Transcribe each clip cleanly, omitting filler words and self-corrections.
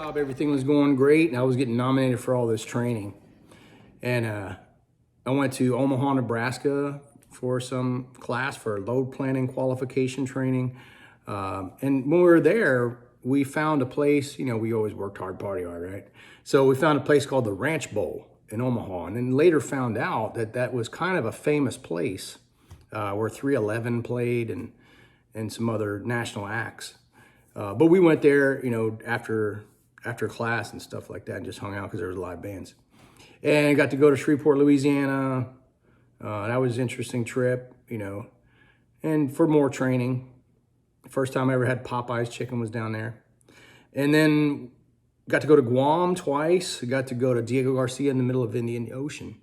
Everything was going great, and I was getting nominated for all this training. And I went to Omaha, Nebraska for some class for load planning qualification training. And when we were there, we found a place, you know, we always worked hard, party hard, right? So we found a place called the Ranch Bowl in Omaha, and then later found out that that was kind of a famous place where 311 played and some other national acts. But we went there, you know, after class and stuff like that, and just hung out because there was live bands. And I got to go to Shreveport, Louisiana. That was an interesting trip, you know, and for more training. First time I ever had Popeye's chicken was down there. And then got to go to Guam twice. Got to go to Diego Garcia in the middle of Indian Ocean.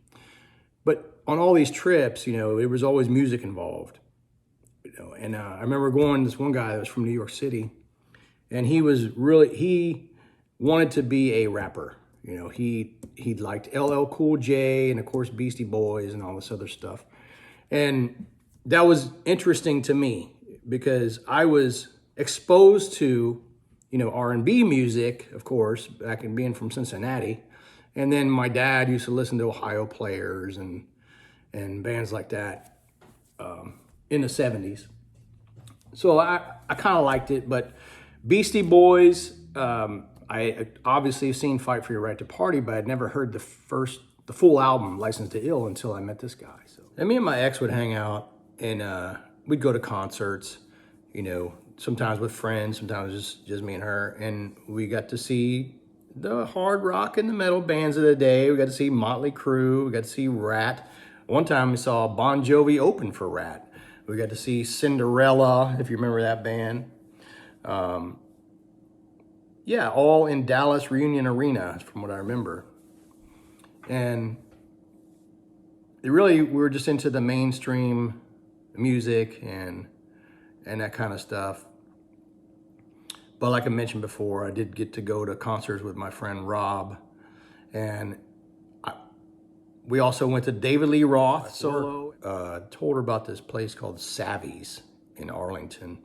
But on all these trips, you know, there was always music involved. You know, and I remember going to this one guy that was from New York City, and he wanted to be a rapper. You know, he liked LL Cool J and of course Beastie Boys and all this other stuff. And that was interesting to me because I was exposed to, you know, R&B music, of course, back in being from Cincinnati. And then my dad used to listen to Ohio Players and bands like that in the 70s. So I kind of liked it, but Beastie Boys, I obviously have seen Fight for Your Right to Party, but I'd never heard the full album, License to Ill, until I met this guy. So, and me and my ex would hang out, and we'd go to concerts, you know, sometimes with friends, sometimes just me and her, and we got to see the hard rock and the metal bands of the day. We got to see Motley Crue, we got to see Rat. One time we saw Bon Jovi open for Rat. We got to see Cinderella, if you remember that band. Yeah, all in Dallas Reunion Arena, from what I remember. And we were just into the mainstream music and that kind of stuff. But like I mentioned before, I did get to go to concerts with my friend Rob. And we also went to David Lee Roth solo. Told her about this place called Savy's in Arlington,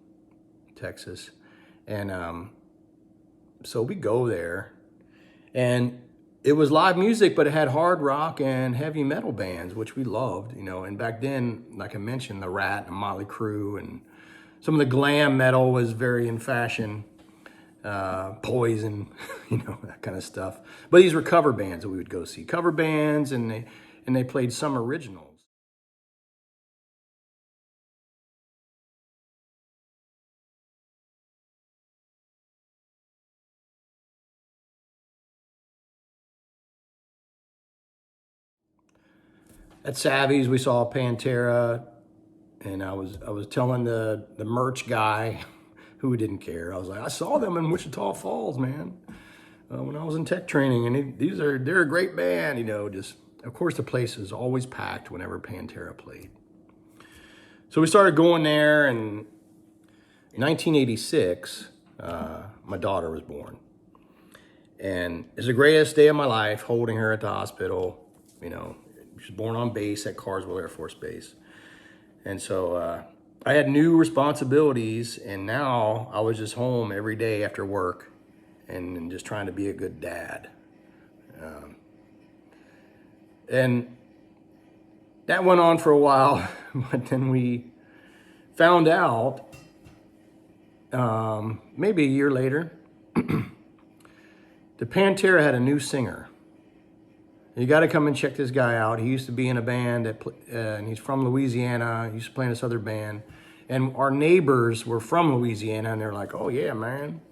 Texas. And so we go there, and it was live music, but it had hard rock and heavy metal bands, which we loved, you know. And back then, like I mentioned, the Rat and Motley Crue and some of the glam metal was very in fashion. Poison, you know, that kind of stuff. But these were cover bands that we would go see. Cover bands, and they played some originals. At Savy's, we saw Pantera, and I was telling the merch guy who didn't care. I was like, I saw them in Wichita Falls, man, when I was in tech training, and they're a great band, you know. Just of course the place is always packed whenever Pantera played. So we started going there, and in 1986, my daughter was born, and it's the greatest day of my life holding her at the hospital, you know. She was born on base at Carswell Air Force Base. And so I had new responsibilities, and now I was just home every day after work and just trying to be a good dad. And that went on for a while, but then we found out, maybe a year later, the Pantera had a new singer. You got to come and check this guy out. He used to be in a band, and he's from Louisiana. He used to play in this other band. And our neighbors were from Louisiana, and they're like, oh, yeah, man.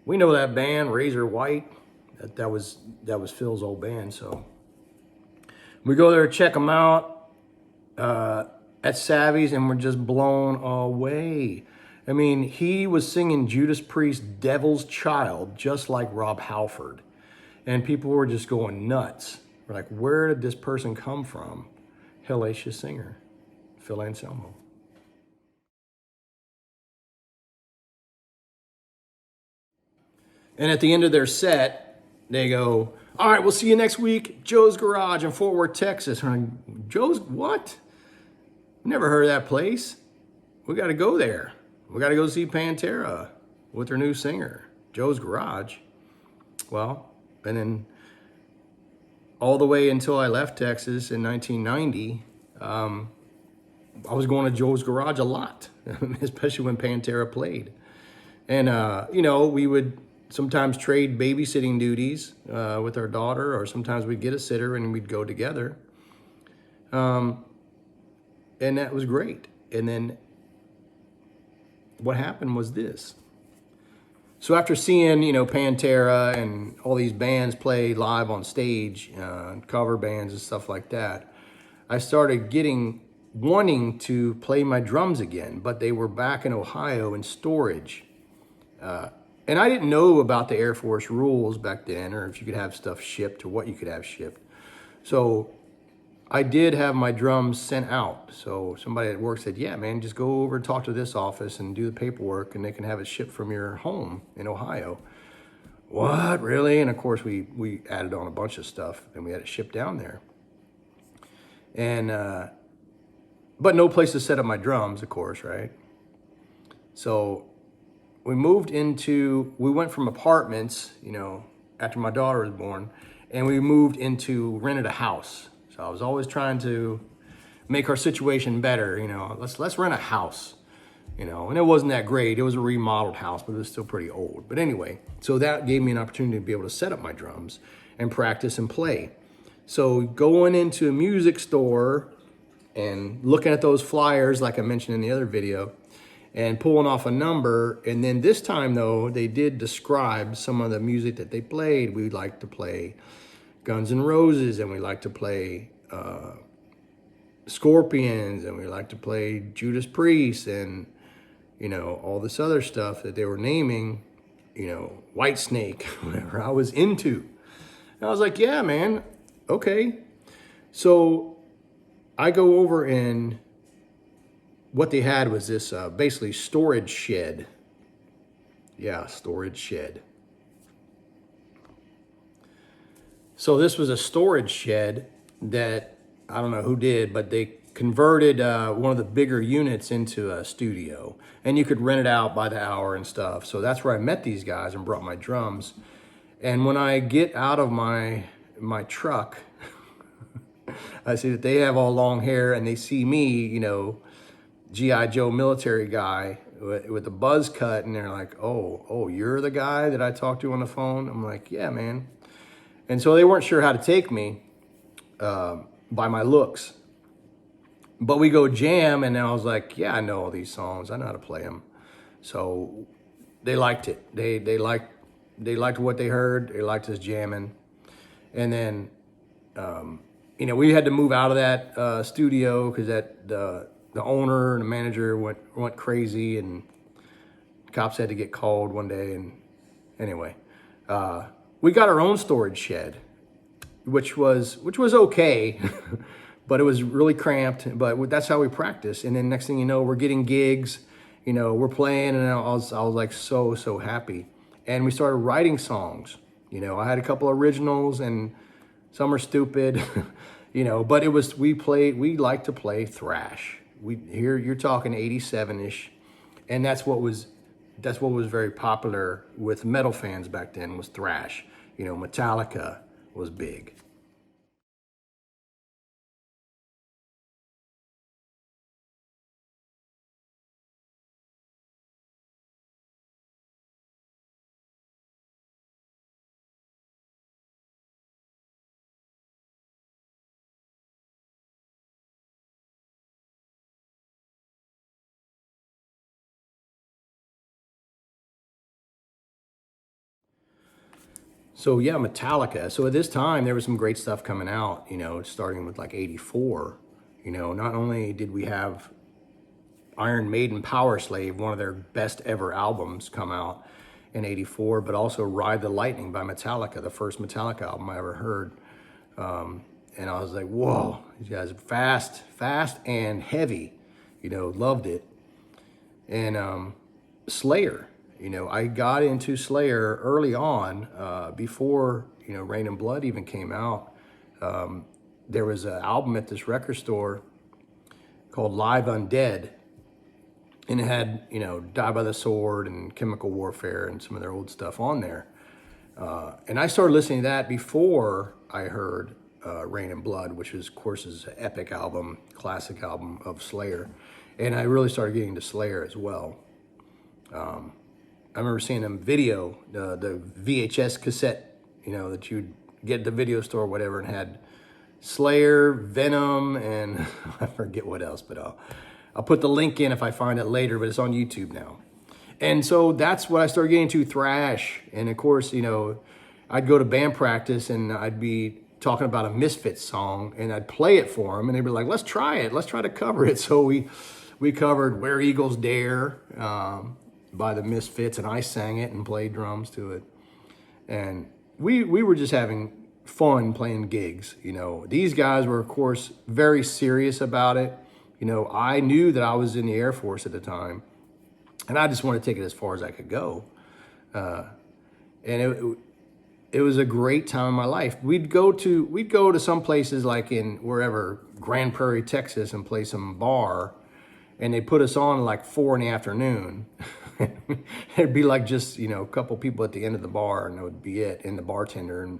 We know that band, Razor White. That was Phil's old band. So we go there to check him out at Savy's, and we're just blown away. I mean, he was singing Judas Priest's Devil's Child, just like Rob Halford. And people were just going nuts. We're like, where did this person come from? Hellacious singer, Phil Anselmo. And at the end of their set, they go, all right, we'll see you next week, Joe's Garage in Fort Worth, Texas. And I'm like, Joe's what? Never heard of that place. We got to go there. We got to go see Pantera with their new singer, Joe's Garage. Well, and then all the way until I left Texas in 1990, I was going to Joe's Garage a lot, especially when Pantera played. And, we would sometimes trade babysitting duties with our daughter, or sometimes we'd get a sitter and we'd go together. And that was great. And then what happened was this. So after seeing, Pantera and all these bands play live on stage, cover bands and stuff like that, I started wanting to play my drums again, but they were back in Ohio in storage. And I didn't know about the Air Force rules back then, or if you could have stuff shipped or what you could have shipped. So I did have my drums sent out. So somebody at work said, yeah, man, just go over and talk to this office and do the paperwork and they can have it shipped from your home in Ohio. What, really? And of course we added on a bunch of stuff and we had it shipped down there. And, but no place to set up my drums, of course, right? So we went from apartments, after my daughter was born, and we moved into, rented a house. So I was always trying to make our situation better, let's rent a house, and it wasn't that great. It was a remodeled house, but it was still pretty old. But anyway, so that gave me an opportunity to be able to set up my drums and practice and play. So going into a music store and looking at those flyers, like I mentioned in the other video, and pulling off a number. And then this time though, they did describe some of the music that they played. We like to play Guns N' Roses, and we like to play Scorpions, and we like to play Judas Priest, and all this other stuff that they were naming, White Snake, whatever I was into. And I was like, yeah, man, okay. So I go over, and what they had was this basically storage shed. Yeah, storage shed. So this was a storage shed that, I don't know who did, but they converted one of the bigger units into a studio. And you could rent it out by the hour and stuff. So that's where I met these guys and brought my drums. And when I get out of my truck, I see that they have all long hair, and they see me, G.I. Joe military guy with a buzz cut, and they're like, oh, you're the guy that I talked to on the phone? I'm like, yeah, man. And so they weren't sure how to take me by my looks. But we go jam, and I was like, yeah, I know all these songs. I know how to play them. So they liked it. They liked what they heard. They liked us jamming. And then, we had to move out of that studio because the owner and the manager went crazy, and cops had to get called one day. And anyway, we got our own storage shed, which was okay, but it was really cramped. But that's how we practiced. And then next thing you know, we're getting gigs. We're playing, and I was like so happy. And we started writing songs. I had a couple originals, and some are stupid, But we like to play thrash. You're talking 87-ish, and that's what was very popular with metal fans back then, was thrash. Metallica was big. So yeah, Metallica. So at this time, there was some great stuff coming out, starting with like 84. Not only did we have Iron Maiden Power Slave, one of their best ever albums, come out in 84, but also Ride the Lightning by Metallica, the first Metallica album I ever heard. And I was like, whoa, these guys are fast and heavy, loved it. And Slayer. I got into Slayer early on, before, Rain and Blood even came out. There was an album at this record store called Live Undead, and it had, Die by the Sword and Chemical Warfare and some of their old stuff on there. And I started listening to that before I heard Rain and Blood, which is, of course, is an epic album, classic album of Slayer. And I really started getting into Slayer as well. I remember seeing them video, the VHS cassette, that you'd get at the video store or whatever, and had Slayer, Venom, and I forget what else, but I'll put the link in if I find it later, but it's on YouTube now. And so that's what I started getting to, thrash. And of course, I'd go to band practice and I'd be talking about a Misfits song and I'd play it for them and they'd be like, let's try it. Let's try to cover it. So we covered Where Eagles Dare by the Misfits, and I sang it and played drums to it. And we were just having fun playing gigs. These guys were, of course, very serious about it. I knew that I was in the Air Force at the time, and I just wanted to take it as far as I could go. And it was a great time in my life. We'd go to some places like in wherever, Grand Prairie, Texas, and play some bar, and they put us on at like 4 PM. It'd be like just, a couple people at the end of the bar, and that would be it, and the bartender and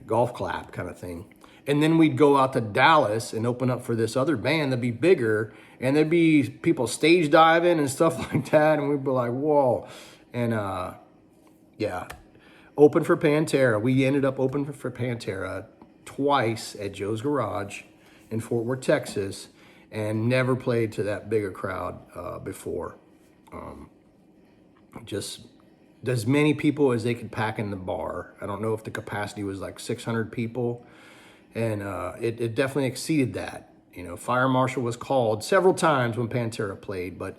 golf clap kind of thing. And then we'd go out to Dallas and open up for this other band that'd be bigger, and there'd be people stage diving and stuff like that, and we'd be like, whoa. And open for Pantera. We ended up opening for Pantera twice at Joe's Garage in Fort Worth, Texas, and never played to that bigger crowd before. Just as many people as they could pack in the bar. I don't know if the capacity was like 600 people, and it definitely exceeded that. Fire Marshal was called several times when Pantera played, but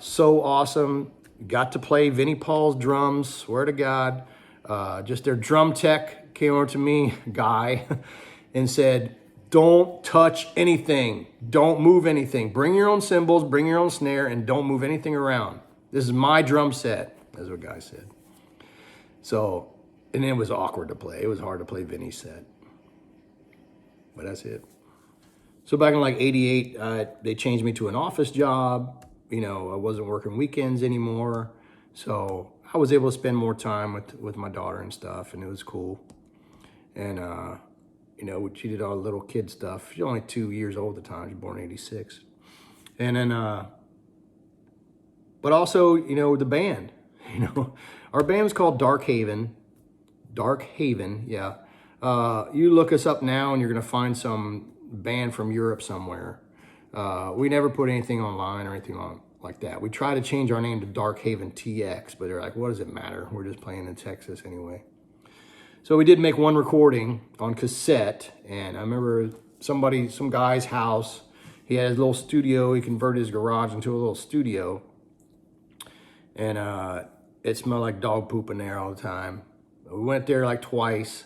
so awesome. Got to play Vinnie Paul's drums, swear to God. Just their drum tech came over to me, guy, and said, don't touch anything. Don't move anything. Bring your own cymbals, bring your own snare, and don't move anything around. This is my drum set, that's what guy said. So, and it was awkward to play. It was hard to play Vinny's set. But that's it. So back in like 88, they changed me to an office job. I wasn't working weekends anymore. So I was able to spend more time with my daughter and stuff, and it was cool. And, she did all the little kid stuff. She's only 2 years old at the time. She was born in 86. And then, but also, the band, our band was called Dark Haven, yeah. You look us up now and you're going to find some band from Europe somewhere. We never put anything online or anything like that. We tried to change our name to Dark Haven TX, but they're like, what does it matter? We're just playing in Texas anyway. So we did make one recording on cassette, and I remember some guy's house. He had his little studio. He converted his garage into a little studio, and it smelled like dog poop in there all the time. We went there like twice.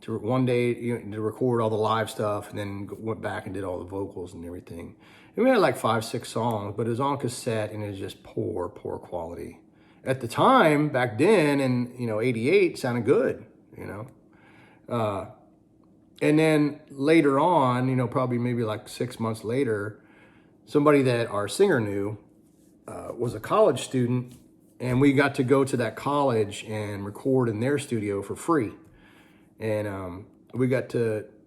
One day to record all the live stuff, and then went back and did all the vocals and everything. And we had like 5, 6 songs, but it was on cassette, and it was just poor quality. At the time, back then, in 88, sounded good, And then later on, probably maybe like 6 months later, somebody that our singer knew was a college student, and we got to go to that college and record in their studio for free. And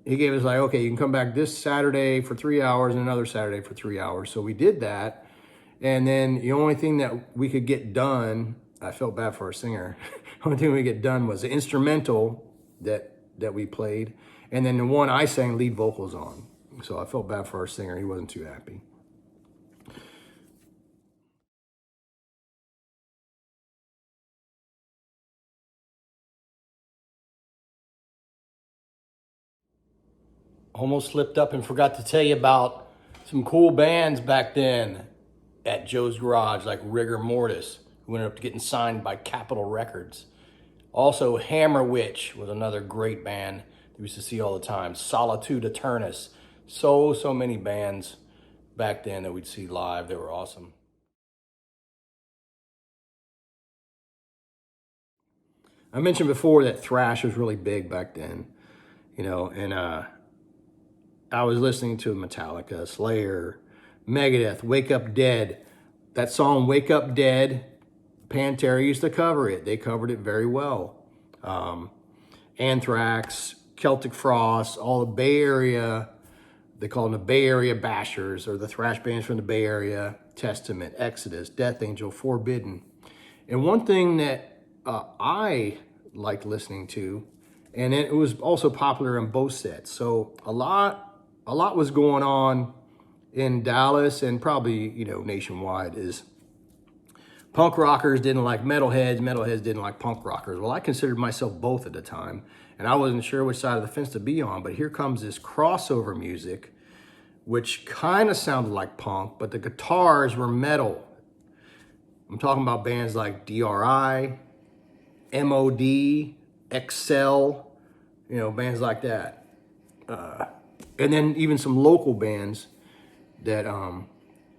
he gave us like, okay, you can come back this Saturday for 3 hours and another Saturday for 3 hours. So we did that. And then the only thing that we could get done, I felt bad for our singer. The only thing we could get done was the instrumental that we played. And then the one I sang lead vocals on. So I felt bad for our singer. He wasn't too happy. Almost slipped up and forgot to tell you about some cool bands back then at Joe's Garage, like Rigor Mortis, who ended up getting signed by Capitol Records. Also, Hammer Witch was another great band that we used to see all the time. Solitude Eternus. So many bands back then that we'd see live. They were awesome. I mentioned before that thrash was really big back then, and I was listening to Metallica, Slayer, Megadeth, Wake Up Dead. That song, Wake Up Dead, Pantera used to cover it. They covered it very well. Anthrax, Celtic Frost, all the Bay Area, they call them the Bay Area Bashers, or the thrash bands from the Bay Area, Testament, Exodus, Death Angel, Forbidden. And one thing that I liked listening to, and it was also popular in both sets. So a lot was going on in Dallas and probably, nationwide, is punk rockers didn't like metalheads, metalheads didn't like punk rockers. Well, I considered myself both at the time, and I wasn't sure which side of the fence to be on, but here comes this crossover music, which kind of sounded like punk, but the guitars were metal. I'm talking about bands like D.R.I, M.O.D, Excel, bands like that. And then even some local bands that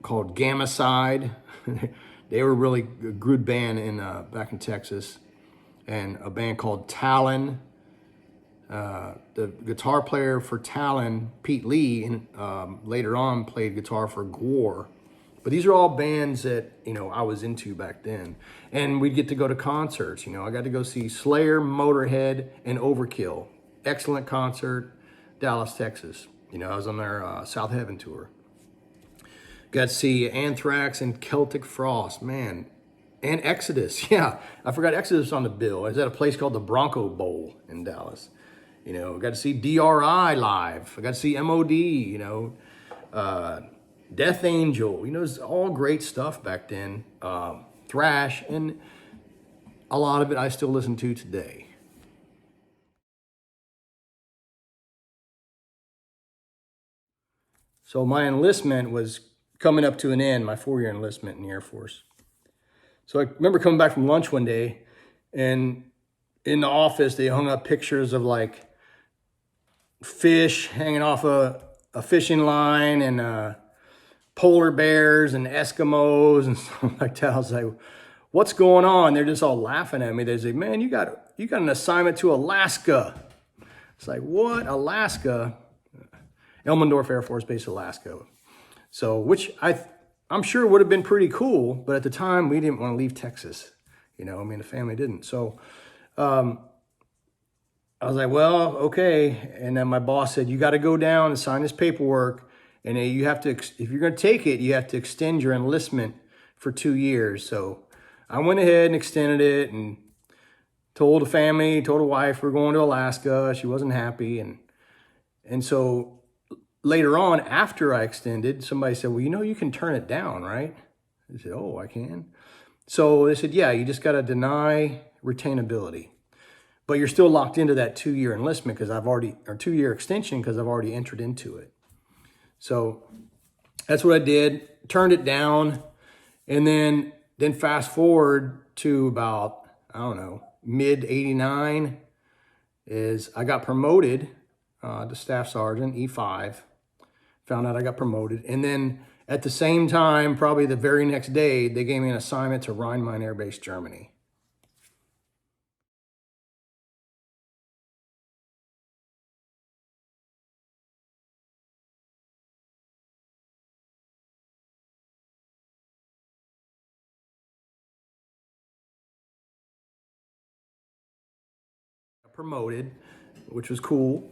called Gamma Side. They were really a good band back in Texas. And a band called Talon. The guitar player for Talon, Pete Lee, and later on played guitar for Gore. But these are all bands that, I was into back then. And we'd get to go to concerts. I got to go see Slayer, Motorhead, and Overkill. Excellent concert, Dallas, Texas. I was on their South Heaven tour. Got to see Anthrax and Celtic Frost, man. And Exodus, yeah. I forgot Exodus on the bill. I was at a place called the Bronco Bowl in Dallas. Got to see D.R.I live. I got to see M.O.D, Death Angel. It's all great stuff back then. Thrash, and a lot of it I still listen to today. So my enlistment was coming up to an end, my 4-year enlistment in the Air Force. So I remember coming back from lunch one day, and in the office, they hung up pictures of like fish hanging off a fishing line, and polar bears and Eskimos and stuff like that. I was like, what's going on? They're just all laughing at me. They say, man, you got an assignment to Alaska. It's like, what? Alaska? Elmendorf Air Force Base, Alaska. So, which I'm sure would have been pretty cool, but at the time we didn't want to leave Texas. The family didn't. So I was like, well, okay. And then my boss said, you got to go down and sign this paperwork. And you have to, if you're going to take it, you have to extend your enlistment for 2 years. So I went ahead and extended it and told the family, told the wife we're going to Alaska. She wasn't happy. And so later on, after I extended, somebody said, well, you can turn it down, right? I said, oh, I can. So they said, yeah, you just got to deny retainability. But you're still locked into that 2-year enlistment or 2-year extension because I've already entered into it. So that's what I did, turned it down, and then fast forward to about, mid-'89 is I got promoted to Staff Sergeant, E5. Found out I got promoted. And then at the same time, probably the very next day, they gave me an assignment to Rhein-Main Air Base, Germany. Promoted, which was cool.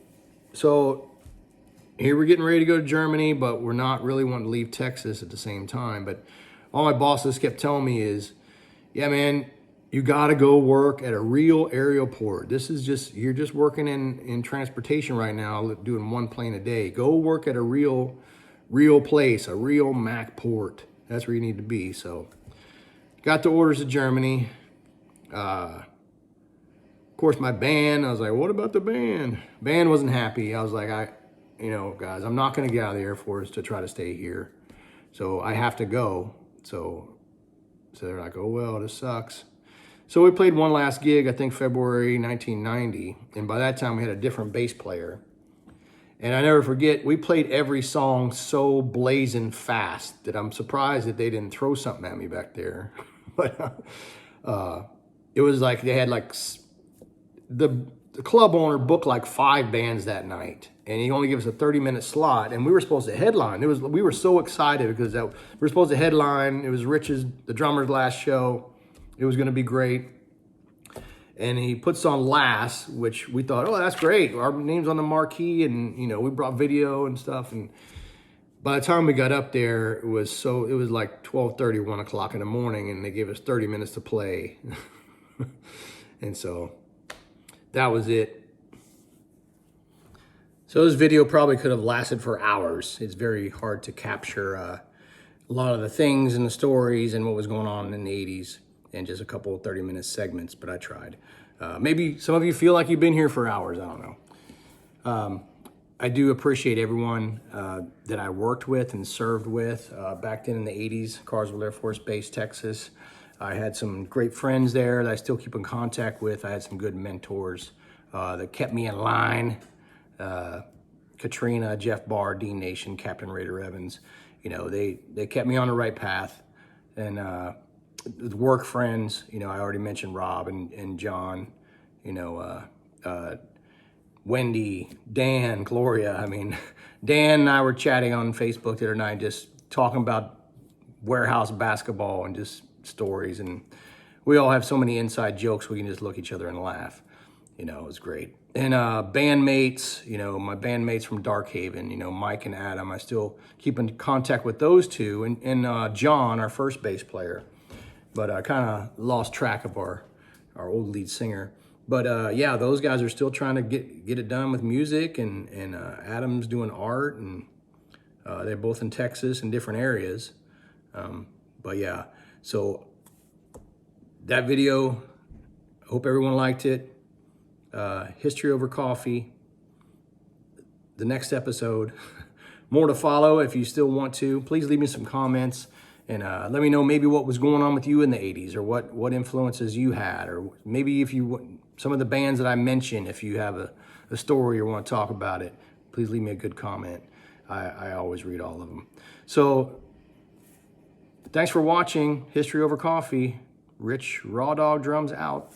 So here we're getting ready to go to Germany, but we're not really wanting to leave Texas at the same time. But all my bosses kept telling me is, yeah, man, you got to go work at a real aerial port. You're just working in transportation right now, doing 1 plane a day. Go work at a real place, a real MAC port. That's where you need to be. So got the orders to Germany. Of course, my band, I was like, what about the band? Band wasn't happy. I was like, guys, I'm not going to get out of the Air Force to try to stay here. So I have to go. So they're like, oh, well, this sucks. So we played one last gig, I think February 1990. And by that time, we had a different bass player. And I never forget, we played every song so blazing fast that I'm surprised that they didn't throw something at me back there. But it was like they had like... The club owner booked like 5 bands that night, and he only gave us a 30-minute slot, and we were supposed to headline. We were so excited because we were supposed to headline. It was the drummer's last show, It was going to be great. And he puts on last, which we thought, oh, that's great. Our name's on the marquee, and you know, we brought video and stuff. And by the time we got up there, it was like 12:30, 1 o'clock in the morning, and they gave us 30 minutes to play. And so that was it. So this video probably could have lasted for hours. It's very hard to capture a lot of the things and the stories and what was going on in the 80s in just a couple of 30-minute segments, but I tried. Maybe some of you feel like you've been here for hours, I don't know. I do appreciate everyone that I worked with and served with back then in the 80s, Carswell Air Force Base, Texas. I had some great friends there that I still keep in contact with. I had some good mentors that kept me in line. Katrina, Jeff Barr, D Nation, Captain Rader Evans. You know, they kept me on the right path. And the work friends, you know, I already mentioned Rob and John, you know, Wendy, Dan, Gloria. I mean, Dan and I were chatting on Facebook the other night, just talking about warehouse basketball and just stories. And we all have so many inside jokes, we can just look at each other and laugh. You know, it was great. And bandmates, you know, my bandmates from Darkhaven, you know, Mike and Adam, I still keep in contact with those two. And John, our first bass player. But I kind of lost track of our old lead singer. But yeah, those guys are still trying to get it done with music, and Adam's doing art, and they're both in Texas in different areas. But yeah, so that video, I hope everyone liked it. History over coffee. The next episode, more to follow. If you still want to, please leave me some comments. And let me know maybe what was going on with you in the 80s, or what influences you had, or maybe if you, some of the bands that I mentioned, if you have a story or want to talk about it, please leave me a good comment. I always read all of them. So thanks for watching History Over Coffee. Rich Raw Dog Drums out.